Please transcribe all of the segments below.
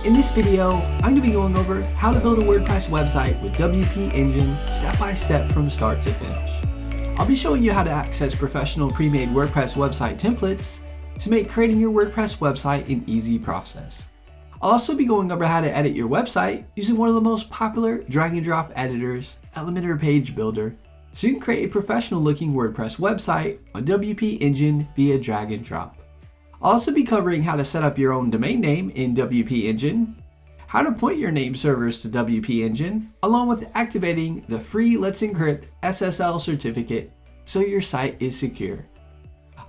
In this video, I'm going to be going over how to build a WordPress website with WP Engine step by step from start to finish. I'll be showing you how to access professional pre-made WordPress website templates to make creating your WordPress website an easy process. I'll also be going over how to edit your website using one of the most popular drag and drop editors, Elementor Page Builder, so you can create a professional looking WordPress website on WP Engine via drag and drop. I'll also be covering how to set up your own domain name in WP Engine, how to point your name servers to WP Engine, along with activating the free Let's Encrypt SSL Certificate so your site is secure.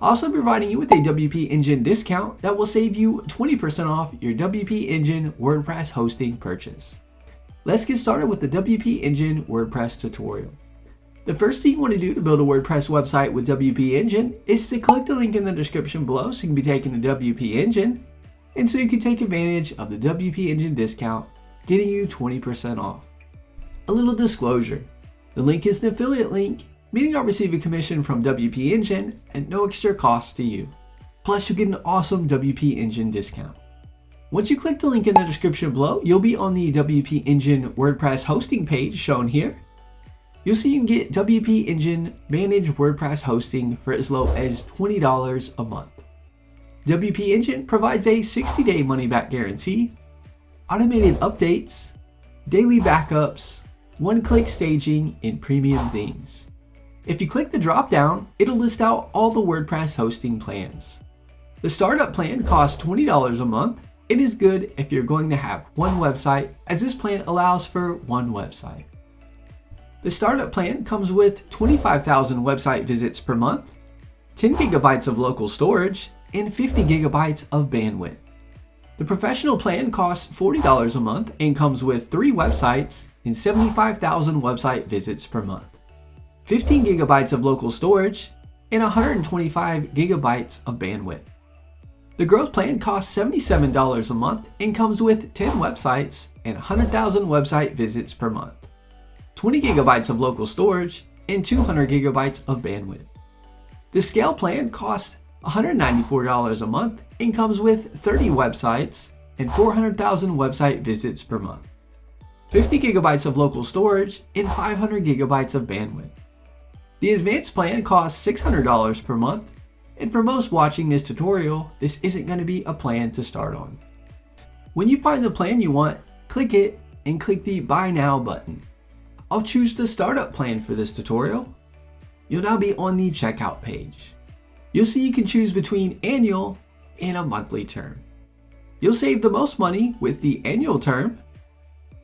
I'll also be providing you with a WP Engine discount that will save you 20% off your WP Engine WordPress hosting purchase. Let's get started with the WP Engine WordPress tutorial. The first thing you want to do to build a WordPress website with WP Engine is to click the link in the description below so you can be taken to WP Engine, and so you can take advantage of the WP Engine discount, getting you 20% off. A little disclosure, the link is an affiliate link, meaning I'll receive a commission from WP Engine at no extra cost to you. Plus you'll get an awesome WP Engine discount. Once you click the link in the description below, you'll be on the WP Engine WordPress hosting page shown here. You'll see you can get WP Engine Managed WordPress hosting for as low as $20 a month. WP Engine provides a 60-day money-back guarantee, automated updates, daily backups, one-click staging, and premium themes. If you click the drop-down, it'll list out all the WordPress hosting plans. The startup plan costs $20 a month. It is good if you're going to have one website, as this plan allows for one website. The startup plan comes with 25,000 website visits per month, 10 gigabytes of local storage, and 50 gigabytes of bandwidth. The professional plan costs $40 a month and comes with 3 websites and 75,000 website visits per month, 15 gigabytes of local storage, and 125 gigabytes of bandwidth. The growth plan costs $77 a month and comes with 10 websites and 100,000 website visits per month, 20 gigabytes of local storage, and 200 gigabytes of bandwidth. The scale plan costs $194 a month and comes with 30 websites and 400,000 website visits per month, 50 gigabytes of local storage, and 500 gigabytes of bandwidth. The advanced plan costs $600 per month, and for most watching this tutorial, this isn't going to be a plan to start on. When you find the plan you want, click it and click the Buy Now button. I'll choose the startup plan for this tutorial. You'll now be on the checkout page. You'll see you can choose between annual and a monthly term. You'll save the most money with the annual term.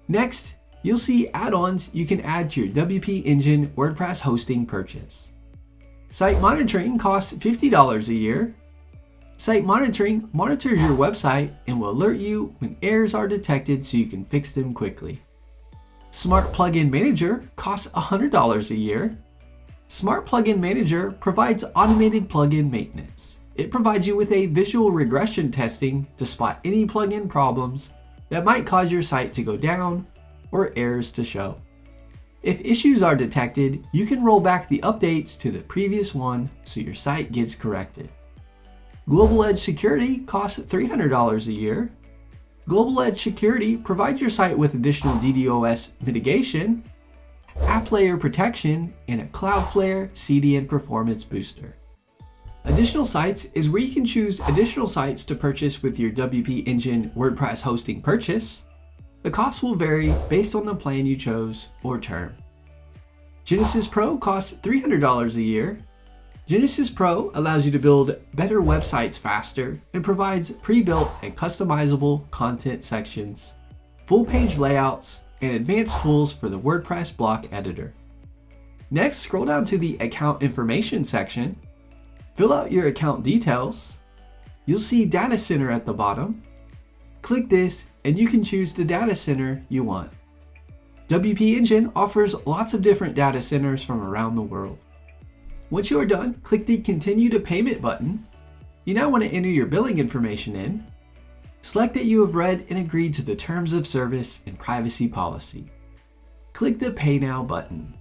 Next, you'll see add-ons you can add to your WP Engine WordPress hosting purchase. Site monitoring costs $50 a year. Site monitoring monitors your website and will alert you when errors are detected so you can fix them quickly. Smart Plugin Manager costs $100 a year. Smart Plugin Manager provides automated plugin maintenance. It provides you with a visual regression testing to spot any plugin problems that might cause your site to go down or errors to show. If issues are detected, you can roll back the updates to the previous one so your site gets corrected. Global Edge Security costs $300 a year. Global Edge Security provides your site with additional DDoS mitigation, app layer protection, and a Cloudflare CDN performance booster. Additional Sites is where you can choose additional sites to purchase with your WP Engine WordPress hosting purchase. The cost will vary based on the plan you chose or term. Genesis Pro costs $300 a year. Genesis Pro allows you to build better websites faster and provides pre-built and customizable content sections, full page layouts, and advanced tools for the WordPress block editor. Next, scroll down to the account information section, fill out your account details. You'll see Data Center at the bottom. Click this and you can choose the data center you want. WP Engine offers lots of different data centers from around the world. Once you are done, click the Continue to Payment button. You now want to enter your billing information in. Select that you have read and agreed to the terms of service and privacy policy. Click the Pay Now button.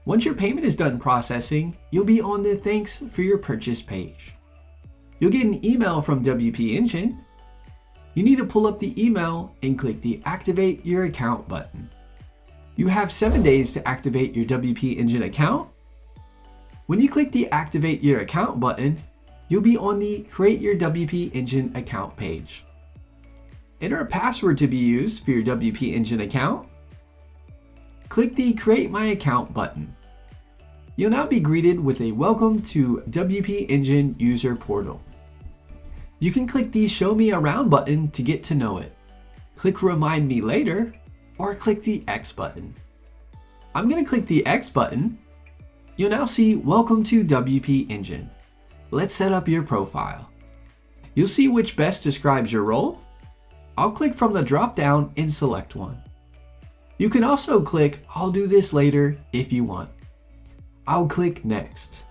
Once your payment is done processing, you'll be on the Thanks for your purchase page. You'll get an email from WP Engine. you need to pull up the email and click the Activate Your Account button. You have 7 days to activate your WP Engine account. When you click the Activate Your Account button, you'll be on the Create Your WP Engine account page. Enter a password to be used for your WP Engine account. Click the Create My Account button. You'll now be greeted with a Welcome to WP Engine User Portal. You can click the Show Me Around button to get to know it. Click Remind Me Later, or click the X button. I'm going to click the X button. You'll now see Welcome to WP Engine. Let's set up your profile. You'll see which best describes your role. I'll click from the drop down and select one. You can also click I'll do this later if you want. I'll click Next.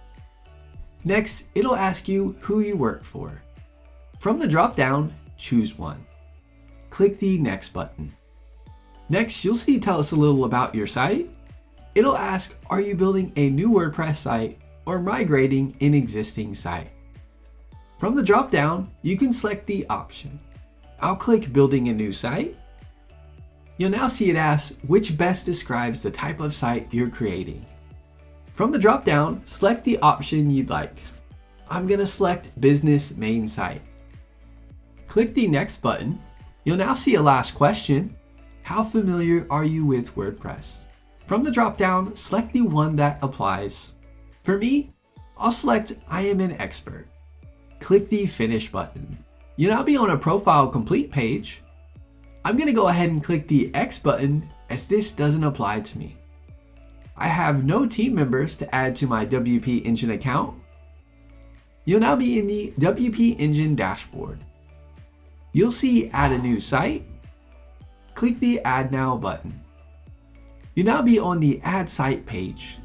Next, it'll ask you who you work for. From the drop down, choose one. Click the Next button. Next, you'll see Tell us a little about your site. It'll ask, are you building a new WordPress site or migrating an existing site? From the drop down, you can select the option. I'll click Building a New Site. You'll now see it asks which best describes the type of site you're creating. From the drop down, select the option you'd like. I'm going to select Business Main Site. Click the Next button. You'll now see a last question. How familiar are you with WordPress? From the drop down, select the one that applies. For me, I'll select I am an expert. Click the Finish button. You'll now be on a Profile Complete page. I'm going to go ahead and click the X button as this doesn't apply to me. I have no team members to add to my WP Engine account. You'll now be in the WP Engine dashboard. You'll see Add a New Site. Click the Add Now button. You'll now be on the Add Site page.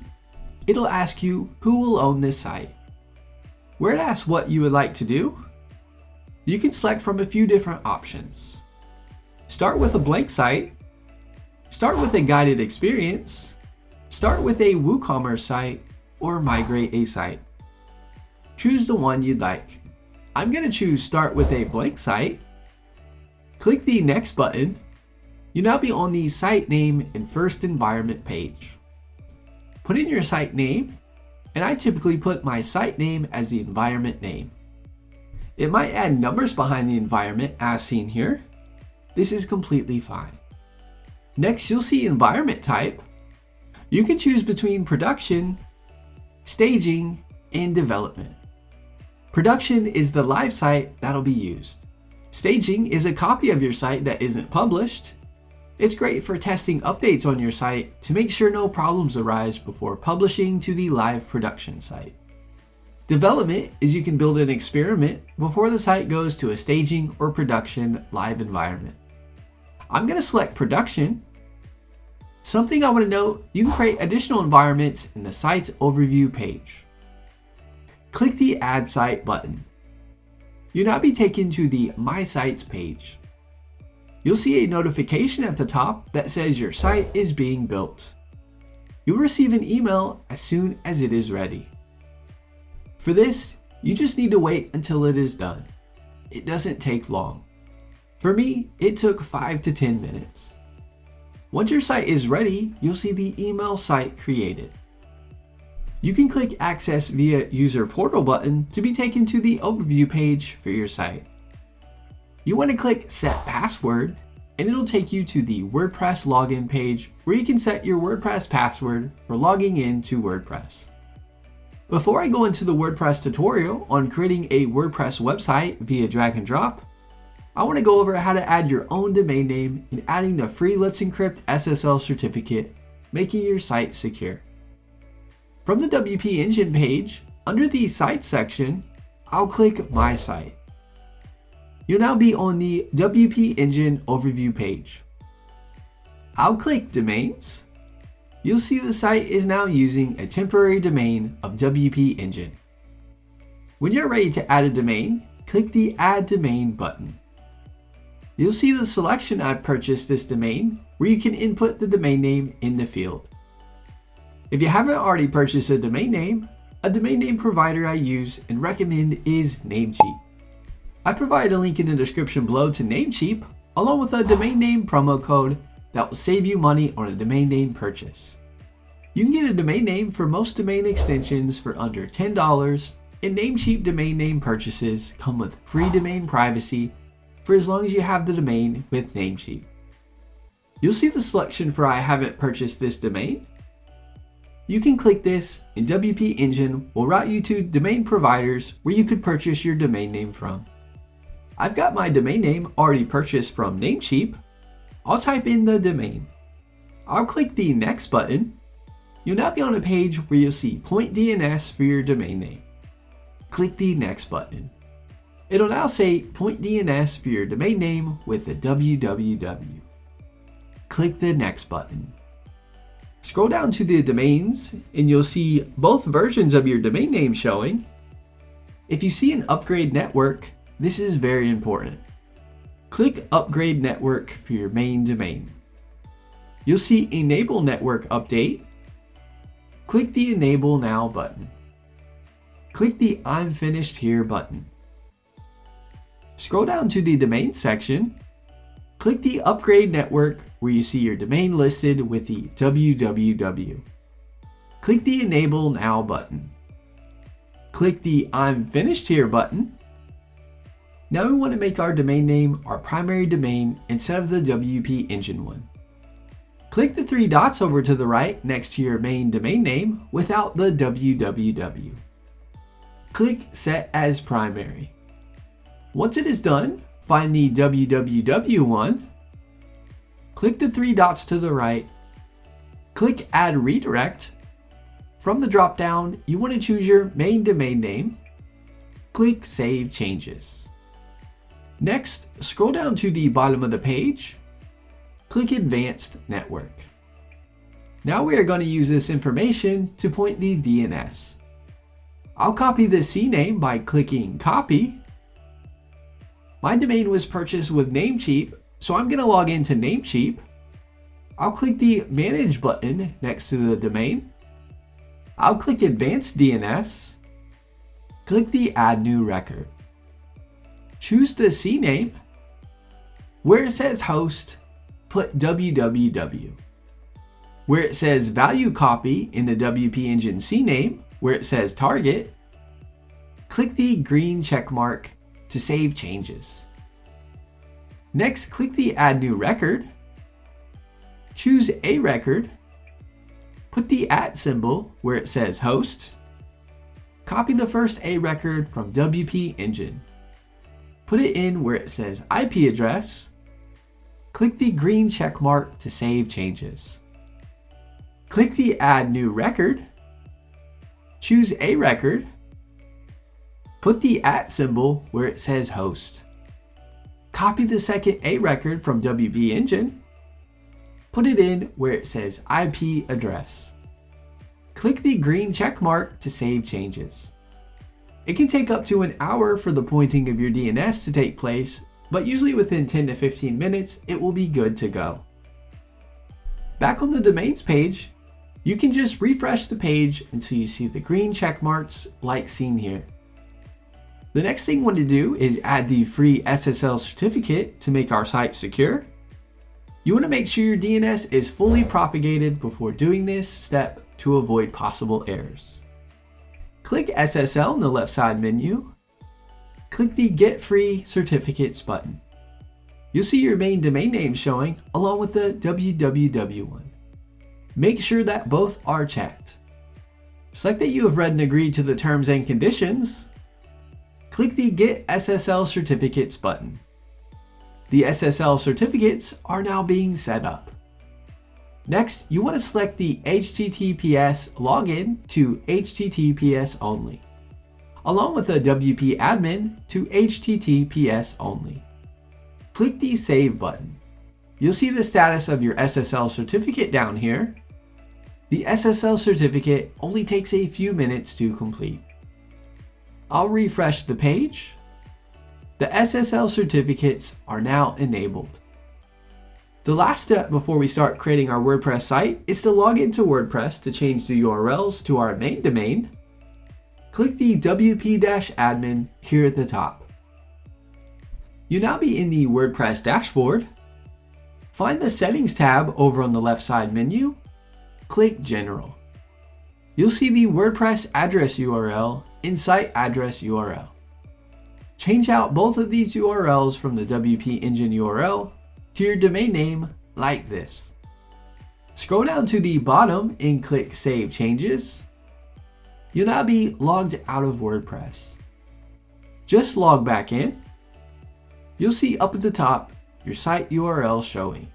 It'll ask you who will own this site. Where it asks what you would like to do, you can select from a few different options. Start with a blank site, start with a guided experience, start with a WooCommerce site, or migrate a site. Choose the one you'd like. I'm going to choose Start with a blank site. Click the Next button. You'll now be on the Site Name and First Environment page. Put in your site name, and I typically put my site name as the environment name. It might add numbers behind the environment as seen here. This is completely fine. Next, you'll see environment type. You can choose between production, staging, and development. Production is the live site that'll be used. Staging is a copy of your site that isn't published. It's great for testing updates on your site to make sure no problems arise before publishing to the live production site. Development is you can build an experiment before the site goes to a staging or production live environment. I'm going to select production. Something I want to note, you can create additional environments in the site's overview page. Click the Add Site button. You'll now be taken to the My Sites page. You'll see a notification at the top that says your site is being built. You'll receive an email as soon as it is ready. For this, you just need to wait until it is done. It doesn't take long. For me, it took 5 to 10 minutes. Once your site is ready, you'll see the email site created. You can click Access via User Portal button to be taken to the overview page for your site. You want to click Set Password, and it'll take you to the WordPress login page where you can set your WordPress password for logging into WordPress. Before I go into the WordPress tutorial on creating a WordPress website via drag and drop, I want to go over how to add your own domain name and adding the free Let's Encrypt SSL certificate, making your site secure. From the WP Engine page, under the Site section, I'll click My Site. You'll now be on the WP Engine overview page. I'll click Domains. You'll see the site is now using a temporary domain of WP Engine. When you're ready to add a domain, click the Add Domain button. You'll see the selection I've purchased this domain, where you can input the domain name in the field. If you haven't already purchased a domain name provider I use and recommend is Namecheap. I provide a link in the description below to Namecheap, along with a domain name promo code that will save you money on a domain name purchase. You can get a domain name for most domain extensions for under $10, and Namecheap domain name purchases come with free domain privacy for as long as you have the domain with Namecheap. You'll see the selection for I haven't purchased this domain. You can click this and WP Engine will route you to domain providers where you could purchase your domain name from. I've got my domain name already purchased from Namecheap. I'll type in the domain. I'll click the next button. You'll now be on a page where you'll see point DNS for your domain name. Click the next button. It'll now say point DNS for your domain name with the www. Click the next button. Scroll down to the domains and you'll see both versions of your domain name showing. If you see an upgrade network, this is very important. Click Upgrade Network for your main domain. You'll see Enable Network Update. Click the Enable Now button. Click the I'm Finished Here button. Scroll down to the domain section. Click the Upgrade Network where you see your domain listed with the www. Click the Enable Now button. Click the I'm Finished Here button. Now we want to make our domain name our primary domain instead of the WP Engine one. Click the three dots over to the right next to your main domain name without the www. Click Set as Primary. Once it is done, find the www one. Click the three dots to the right. Click Add Redirect. From the drop-down, you want to choose your main domain name. Click Save Changes. Next, scroll down to the bottom of the page. Click Advanced Network. Now we are going to use this information to point the DNS. I'll copy the CNAME by clicking Copy. My domain was purchased with Namecheap, so I'm going to log into Namecheap. I'll click the Manage button next to the domain. I'll click Advanced DNS. Click the Add New Record. Choose the CNAME. Where it says host, put www. Where it says value copy in the WP Engine CNAME, where it says target, click the green check mark to save changes. Next, click the Add New Record. Choose a record. Put the @ symbol where it says host. Copy the first A record from WP Engine. Put it in where it says IP address. Click the green check mark to save changes. Click the Add New Record. Choose a record. Put the @ symbol where it says host. Copy the second A record from WP Engine. Put it in where it says IP address. Click the green check mark to save changes. It can take up to an hour for the pointing of your DNS to take place, but usually within 10 to 15 minutes, it will be good to go. Back on the domains page, you can just refresh the page until you see the green check marks like seen here. The next thing we want to do is add the free SSL certificate to make our site secure. You want to make sure your DNS is fully propagated before doing this step to avoid possible errors. Click SSL in the left side menu. Click the Get Free Certificates button. You'll see your main domain name showing along with the www one. Make sure that both are checked. Select that you have read and agreed to the terms and conditions. Click the Get SSL Certificates button. The SSL certificates are now being set up. Next, you want to select the HTTPS login to HTTPS only, along with the WP admin to HTTPS only. Click the Save button. You'll see the status of your SSL certificate down here. The SSL certificate only takes a few minutes to complete. I'll refresh the page. The SSL certificates are now enabled. The last step before we start creating our WordPress site is to log into WordPress to change the URLs to our main domain. Click the WP-admin here at the top. You'll now be in the WordPress dashboard. Find the Settings tab over on the left side menu. Click General. You'll see the WordPress address URL and site address URL. Change out both of these URLs from the WP Engine URL to your domain name like this. Scroll down to the bottom and click Save Changes. You'll now be logged out of WordPress. Just log back in. You'll see up at the top your site URL showing.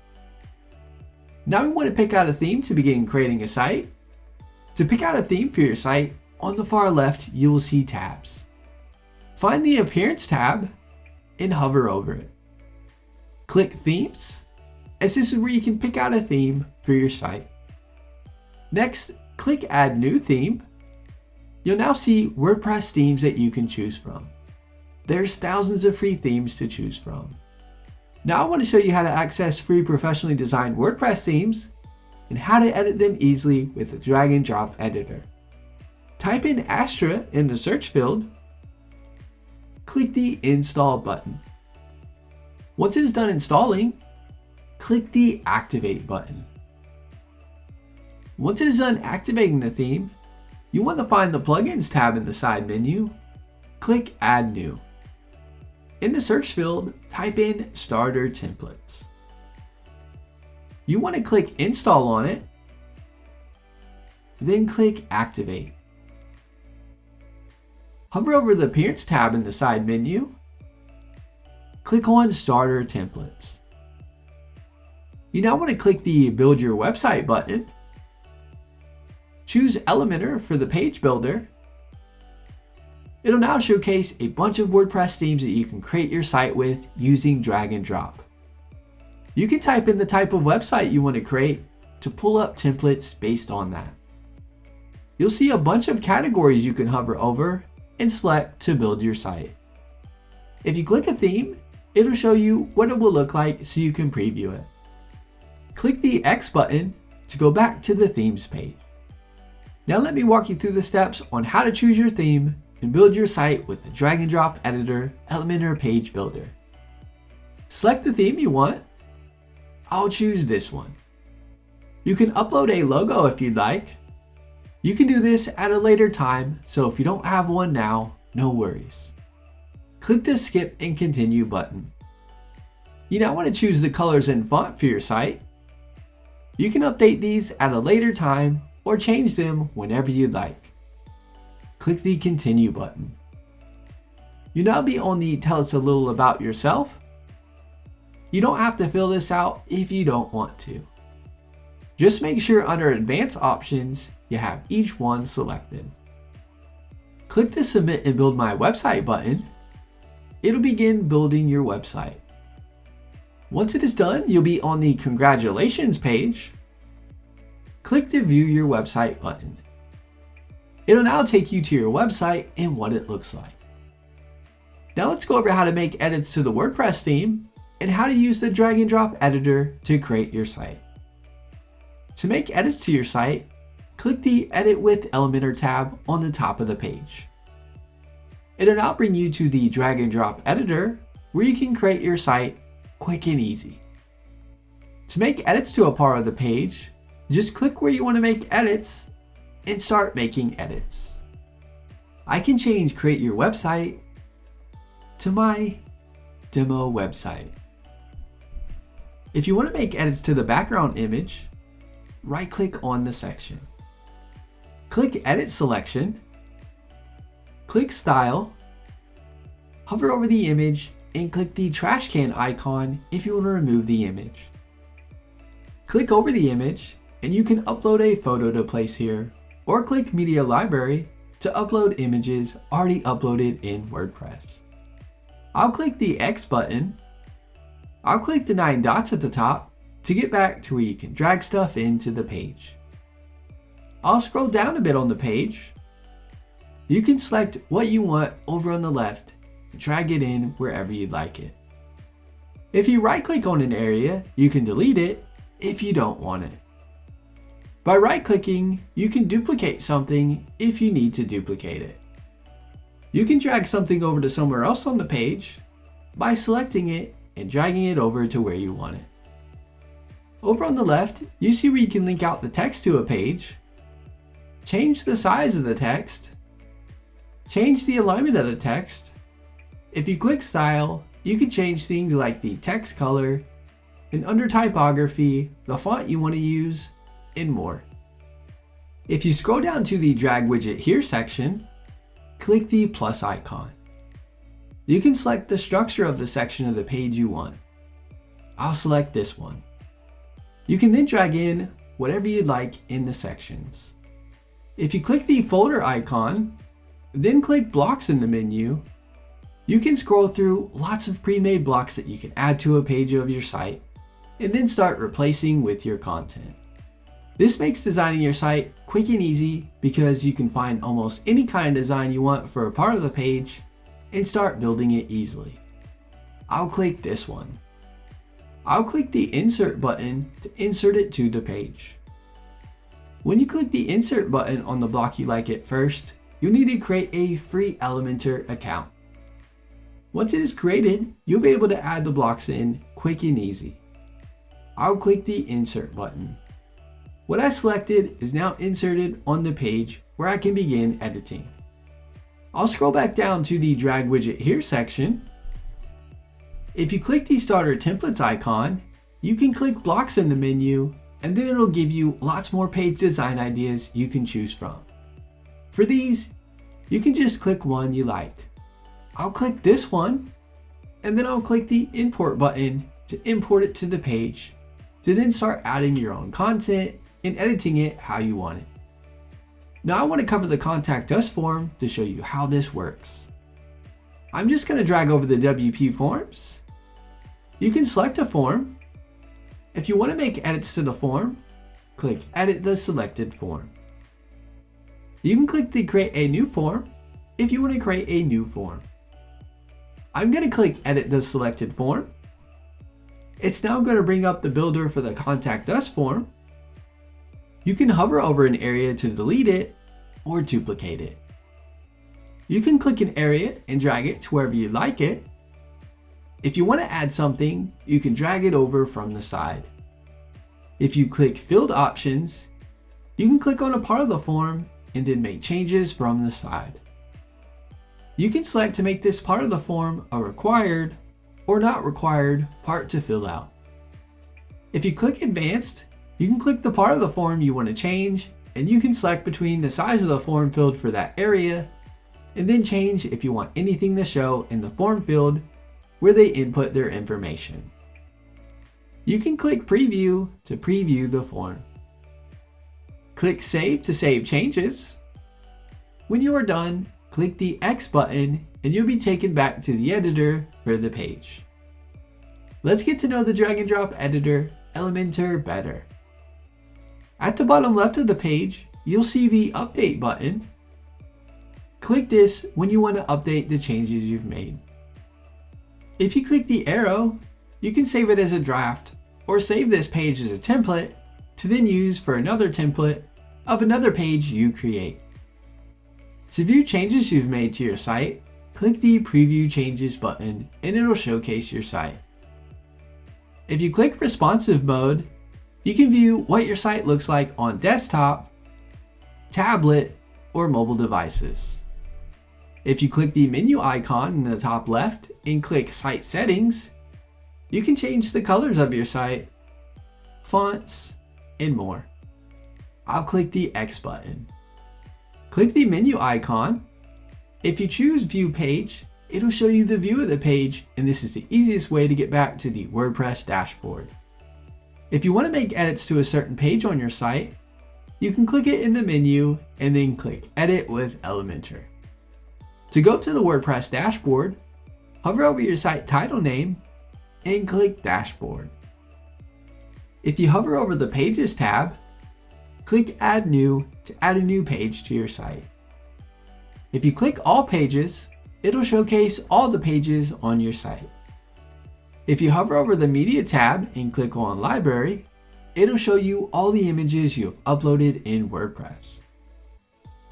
Now we want to pick out a theme to begin creating a site. To pick out a theme for your site, on the far left you will see tabs. Find the Appearance tab and hover over it. Click Themes, as this is where you can pick out a theme for your site. Next, click Add New Theme. You'll now see WordPress themes that you can choose from. There's thousands of free themes to choose from. Now I want to show you how to access free professionally designed WordPress themes and how to edit them easily with the drag and drop editor. Type in Astra in the search field. Click the Install button. Once it is done installing, click the Activate button. Once it is done activating the theme, you want to find the Plugins tab in the side menu. Click Add New. In the search field, type in Starter Templates. You want to click Install on it, then click Activate. Hover over the Appearance tab in the side menu. Click on Starter Templates. You now want to click the Build Your Website button. Choose Elementor for the page builder. It'll now showcase a bunch of WordPress themes that you can create your site with using drag and drop. You can type in the type of website you want to create to pull up templates based on that. You'll see a bunch of categories you can hover over and select to build your site. If you click a theme, it'll show you what it will look like so you can preview it. Click the X button to go back to the themes page. Now let me walk you through the steps on how to choose your theme and build your site with the drag and drop editor Elementor Page Builder. Select the theme you want. I'll choose this one. You can upload a logo if you'd like. You can do this at a later time, so if you don't have one now, no worries. Click the Skip and Continue button. You now want to choose the colors and font for your site. You can update these at a later time or change them whenever you'd like. Click the Continue button. You'll now be on the Tell us a little about yourself. You don't have to fill this out if you don't want to. Just make sure under Advanced Options, you have each one selected. Click the Submit and Build My Website button. It'll begin building your website. Once it is done, you'll be on the Congratulations page. Click the View Your Website button. It'll now take you to your website and what it looks like. Now let's go over how to make edits to the WordPress theme and how to use the drag and drop editor to create your site. To make edits to your site, click the Edit with Elementor tab on the top of the page. It'll now bring you to the drag and drop editor where you can create your site quick and easy. To make edits to a part of the page, just click where you want to make edits and start making edits. I can change Create Your Website to my demo website. If you want to make edits to the background image, right-click on the section. Click Edit Selection, click Style, hover over the image, and click the trash can icon if you want to remove the image. Click over the image, and you can upload a photo to place here, or click Media Library to upload images already uploaded in WordPress. I'll click the X button. I'll click the 9 dots at the top to get back to where you can drag stuff into the page. I'll scroll down a bit on the page. You can select what you want over on the left and drag it in wherever you'd like it. If you right-click on an area, you can delete it if you don't want it. By right-clicking, you can duplicate something if you need to duplicate it. You can drag something over to somewhere else on the page, by selecting it and dragging it over to where you want it. Over on the left, you see where you can link out the text to a page, change the size of the text, change the alignment of the text. If you click Style, you can change things like the text color, and under typography, the font you want to use, and more. If you scroll down to the Drag Widget Here section, click the plus icon. You can select the structure of the section of the page you want. I'll select this one. You can then drag in whatever you'd like in the sections. If you click the folder icon, then click blocks in the menu, you can scroll through lots of pre-made blocks that you can add to a page of your site and then start replacing with your content. This makes designing your site quick and easy because you can find almost any kind of design you want for a part of the page and start building it easily. I'll click this one. I'll click the Insert button to insert it to the page. When you click the Insert button on the block you like it first, you'll need to create a free Elementor account. Once it is created, you'll be able to add the blocks in quick and easy. I'll click the Insert button. What I selected is now inserted on the page where I can begin editing. I'll scroll back down to the Drag Widget Here section. If you click the Starter Templates icon, you can click blocks in the menu, and then it'll give you lots more page design ideas you can choose from. For these, you can just click one you like. I'll click this one, and then I'll click the Import button to import it to the page, to then start adding your own content and editing it how you want it. Now I want to cover the Contact Us form to show you how this works. I'm just going to drag over the WP forms. You can select a form. If you want to make edits to the form, click Edit the selected form. You can click the Create a New Form if you want to create a new form. I'm going to click Edit the selected form. It's now going to bring up the builder for the Contact Us form. You can hover over an area to delete it or duplicate it. You can click an area and drag it to wherever you like it. If you want to add something, you can drag it over from the side. If you click Field Options, you can click on a part of the form and then make changes from the side. You can select to make this part of the form a required or not required part to fill out. If you click Advanced, you can click the part of the form you want to change, and you can select between the size of the form field for that area, and then change if you want anything to show in the form field where they input their information. You can click Preview to preview the form. Click Save to save changes. When you are done, click the X button and you'll be taken back to the editor for the page. Let's get to know the drag and drop editor, Elementor, better. At the bottom left of the page, you'll see the Update button. Click this when you want to update the changes you've made. If you click the arrow, you can save it as a draft or save this page as a template to then use for another template of another page you create. To view changes you've made to your site, click the Preview Changes button and it'll showcase your site. If you click Responsive Mode, you can view what your site looks like on desktop, tablet, or mobile devices. If you click the menu icon in the top left and click Site Settings, you can change the colors of your site, fonts, and more. I'll click the X button. Click the menu icon. If you choose View Page, it'll show you the view of the page, and this is the easiest way to get back to the WordPress dashboard. If you want to make edits to a certain page on your site, you can click it in the menu and then click Edit with Elementor. To go to the WordPress dashboard, hover over your site title name and click Dashboard. If you hover over the Pages tab, click Add New to add a new page to your site. If you click All Pages, it'll showcase all the pages on your site. If you hover over the Media tab and click on Library, it'll show you all the images you have uploaded in WordPress.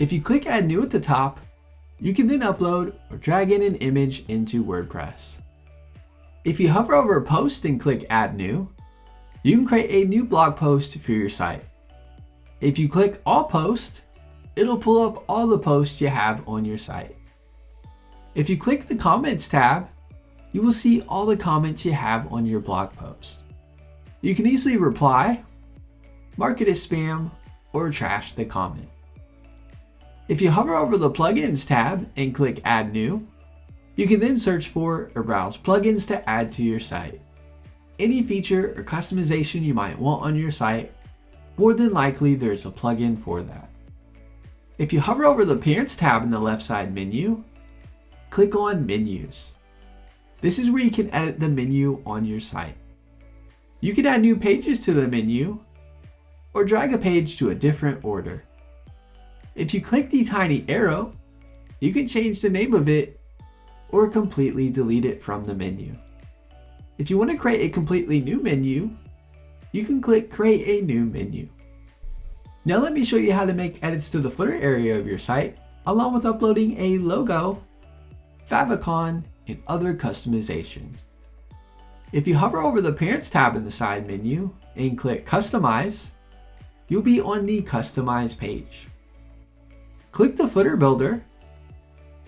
If you click Add New at the top, you can then upload or drag in an image into WordPress. If you hover over Post and click Add New, you can create a new blog post for your site. If you click All Posts, it'll pull up all the posts you have on your site. If you click the Comments tab, you will see all the comments you have on your blog post. You can easily reply, mark it as spam, or trash the comment. If you hover over the Plugins tab and click Add New, you can then search for or browse plugins to add to your site. Any feature or customization you might want on your site, more than likely there's a plugin for that. If you hover over the Appearance tab in the left side menu, click on Menus. This is where you can edit the menu on your site. You can add new pages to the menu or drag a page to a different order. If you click the tiny arrow, you can change the name of it or completely delete it from the menu. If you want to create a completely new menu, you can click Create a New Menu. Now let me show you how to make edits to the footer area of your site, along with uploading a logo, favicon, and other customizations. If you hover over the Appearance tab in the side menu and click Customize, you'll be on the Customize page. Click the Footer Builder.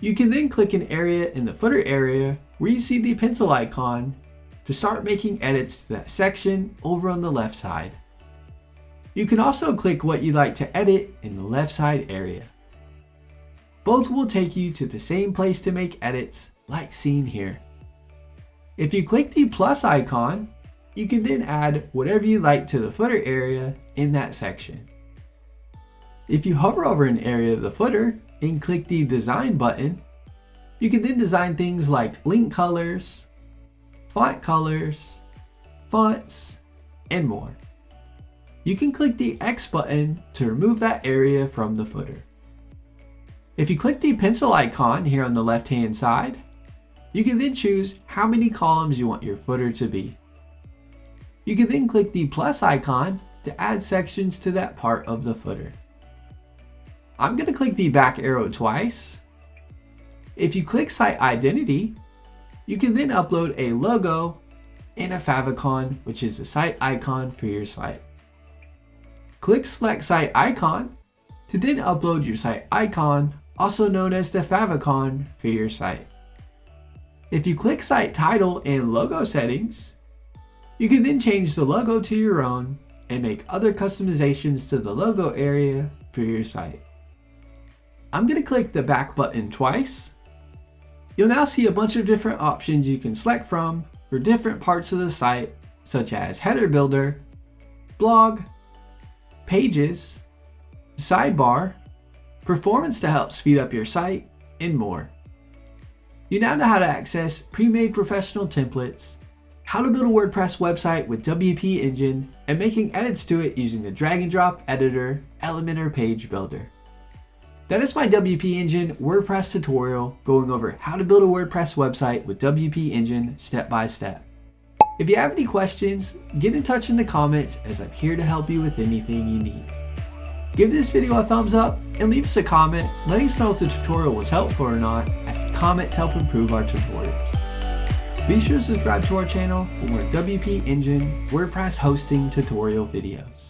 You can then click an area in the footer area where you see the pencil icon to start making edits to that section over on the left side. You can also click what you'd like to edit in the left side area. Both will take you to the same place to make edits like seen here. If you click the plus icon, you can then add whatever you like to the footer area in that section. If you hover over an area of the footer and click the Design button, you can then design things like link colors, font colors, fonts, and more. You can click the X button to remove that area from the footer. If you click the pencil icon here on the left-hand side, you can then choose how many columns you want your footer to be. You can then click the plus icon to add sections to that part of the footer. I'm going to click the back arrow twice. If you click Site Identity, you can then upload a logo and a favicon, which is the site icon for your site. Click Select Site Icon to then upload your site icon, also known as the favicon for your site. If you click Site Title and Logo Settings, you can then change the logo to your own and make other customizations to the logo area for your site. I'm going to click the back button twice. You'll now see a bunch of different options you can select from for different parts of the site, such as Header Builder, Blog, Pages, Sidebar, Performance to help speed up your site, and more. You now know how to access pre-made professional templates, how to build a WordPress website with WP Engine, and making edits to it using the drag and drop editor Elementor page builder. That is my WP Engine WordPress tutorial going over how to build a WordPress website with WP Engine step by step. If you have any questions, get in touch in the comments as I'm here to help you with anything you need. Give this video a thumbs up and leave us a comment letting us know if the tutorial was helpful or not, as the comments help improve our tutorials. Be sure to subscribe to our channel for more WP Engine WordPress hosting tutorial videos.